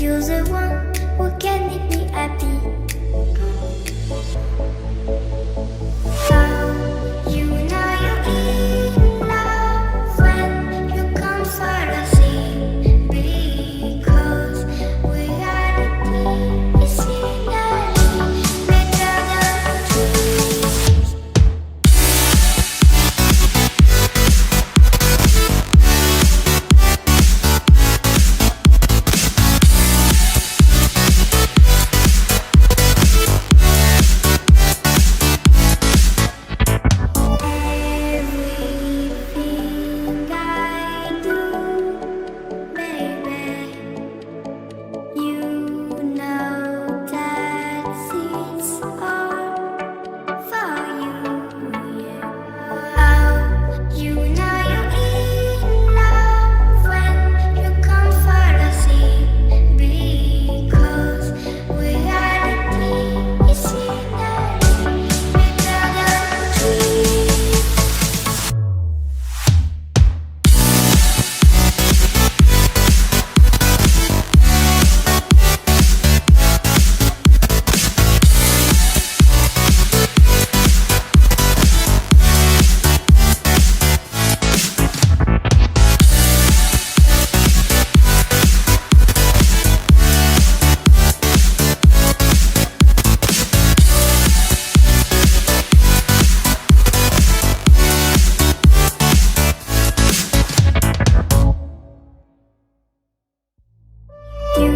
You're the one who can make me happy. How you know you're in love when you come for the sea. Because reality is scenery better than dreams. Everything I do, baby, you know that it's all for you, yeah. How you know you're in love when you come for the sea. Because reality is scenery better than dreams. You